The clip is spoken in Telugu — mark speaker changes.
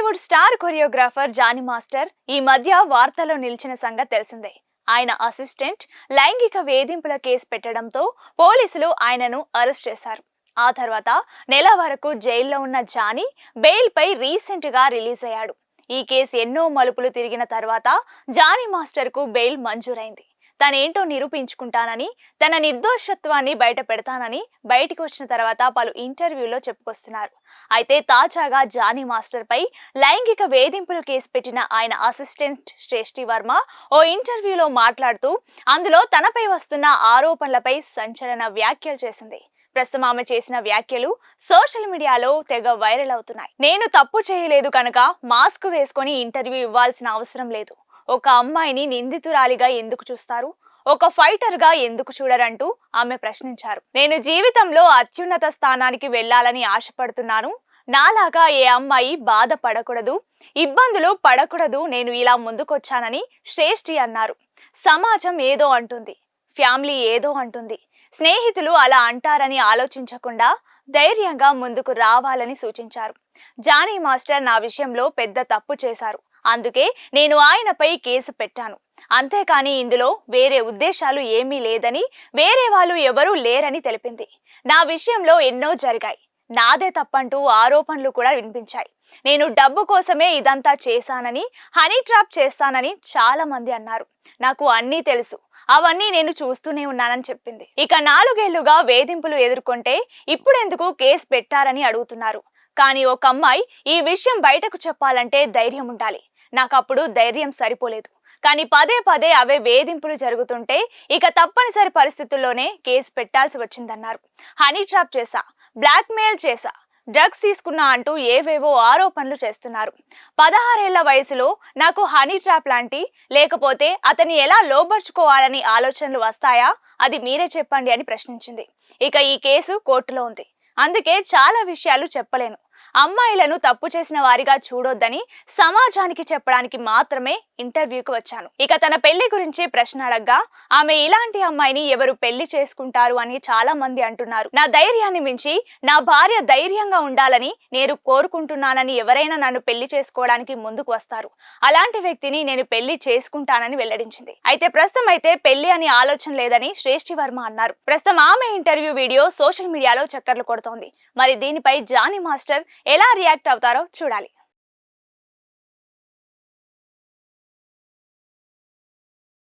Speaker 1: Bollywood star choreographer Jani master ఈ మధ్య వార్తల్లో నిలిచిన సంగతి తెలిసిందే. ఆయన అసిస్టెంట్ లైంగిక వేధింపుల కేసు పెట్టడంతో పోలీసులు ఆయనను అరెస్ట్ చేశారు. ఆ తర్వాత నెల వరకు జైల్లో ఉన్న జానీ బెయిల్ పై రీసెంట్ గా రిలీజ్ అయ్యాడు. ఈ కేసు ఎన్నో మలుపులు తిరిగిన తర్వాత జానీ మాస్టర్ కు బెయిల్ మంజూరైంది. తనేంటో నిరూపించుకుంటానని, తన నిర్దోషత్వాన్ని బయట పెడతానని బయటికి వచ్చిన తర్వాత పలు ఇంటర్వ్యూలో చెప్పుకొస్తున్నారు. అయితే తాజాగా జానీ మాస్టర్ పై లైంగిక వేధింపులు కేసు పెట్టిన ఆయన అసిస్టెంట్ శ్రేష్ఠి వర్మ ఓ ఇంటర్వ్యూలో మాట్లాడుతూ అందులో తనపై వస్తున్న ఆరోపణలపై సంచలన వ్యాఖ్యలు చేసింది. ప్రస్తుతం ఆమె చేసిన వ్యాఖ్యలు సోషల్ మీడియాలో తెగ వైరల్ అవుతున్నాయి. నేను తప్పు చేయలేదు కనుక మాస్క్ వేసుకొని ఇంటర్వ్యూ ఇవ్వాల్సిన అవసరం లేదు. ఒక అమ్మాయిని నిందితురాలిగా ఎందుకు చూస్తారు, ఒక ఫైటర్ గా ఎందుకు చూడరంటూ ఆమె ప్రశ్నించారు. నేను జీవితంలో అత్యున్నత స్థానానికి వెళ్లాలని ఆశపడుతున్నాను. నాలాగా ఏ అమ్మాయి బాధపడకూడదు, ఇబ్బందులు పడకూడదు, నేను ఇలా ముందుకొచ్చానని శ్రేష్ఠి అన్నారు. సమాజం ఏదో అంటుంది, ఫ్యామిలీ ఏదో అంటుంది, స్నేహితులు అలా అంటారని ఆలోచించకుండా ధైర్యంగా ముందుకు రావాలని సూచించారు. జానీ మాస్టర్ నా విషయంలో పెద్ద తప్పు చేశారు, అందుకే నేను ఆయనపై కేసు పెట్టాను. అంతేకాని ఇందులో వేరే ఉద్దేశాలు ఏమీ లేదని, వేరే వాళ్ళు ఎవరూ లేరని తెలిపింది. నా విషయంలో ఎన్నో జరిగాయి, నాదే తప్పంటూ ఆరోపణలు కూడా వినిపించాయి. నేను డబ్బు కోసమే ఇదంతా చేశానని, హనీ ట్రాప్ చేస్తానని చాలా మంది అన్నారు. నాకు అన్నీ తెలుసు, అవన్నీ నేను చూస్తూనే ఉన్నానని చెప్పింది. ఇక 4 ఏళ్లుగా వేధింపులు ఎదుర్కొంటే ఇప్పుడెందుకు కేసు పెట్టారని అడుగుతున్నారు. కానీ ఒక అమ్మాయి ఈ విషయం బయటకు చెప్పాలంటే ధైర్యం ఉండాలి. నాకప్పుడు ధైర్యం సరిపోలేదు. కానీ పదే పదే అవే వేధింపులు జరుగుతుంటే ఇక తప్పనిసరి పరిస్థితుల్లోనే కేసు పెట్టాల్సి వచ్చిందన్నారు. హనీ ట్రాప్ చేశా, బ్లాక్ మెయిల్ చేశా, డ్రగ్స్ తీసుకున్నా అంటూ ఏవేవో ఆరోపణలు చేస్తున్నారు. 16 ఏళ్ల వయసులో నాకు హనీ ట్రాప్ లాంటి, లేకపోతే అతన్ని ఎలా లోబర్చుకోవాలని ఆలోచనలు వస్తాయా, అది మీరే చెప్పండి అని ప్రశ్నించింది. ఇక ఈ కేసు కోర్టులో ఉంది, అందుకే చాలా విషయాలు చెప్పలేను. అమ్మాయిలను తప్పు చేసిన వారిగా చూడొద్దని సమాజానికి చెప్పడానికి మాత్రమే ఇంటర్వ్యూకి వచ్చాను. ఇక తన పెళ్లి గురించి ప్రశ్న అడగ్గా ఆమె ఇలాంటి అమ్మాయిని ఎవరు పెళ్లి చేసుకుంటారు అని చాలా మంది అంటున్నారు. నా ధైర్యాన్ని మించి నా భార్య ధైర్యంగా ఉండాలని నేను కోరుకుంటున్నానని ఎవరైనా నన్ను పెళ్లి చేసుకోవడానికి ముందుకు వస్తారు. అలాంటి వ్యక్తిని నేను పెళ్లి చేసుకుంటానని వెల్లడించింది. అయితే ప్రస్తుతం అయితే పెళ్లి అని ఆలోచన లేదని శ్రేష్ఠి వర్మ అన్నారు. ప్రస్తుతం ఆమె ఇంటర్వ్యూ వీడియో సోషల్ మీడియాలో చక్కర్లు కొడుతోంది. మరి దీనిపై జానీ మాస్టర్ ఎలా రియాక్ట్ అవుతారో చూడాలి.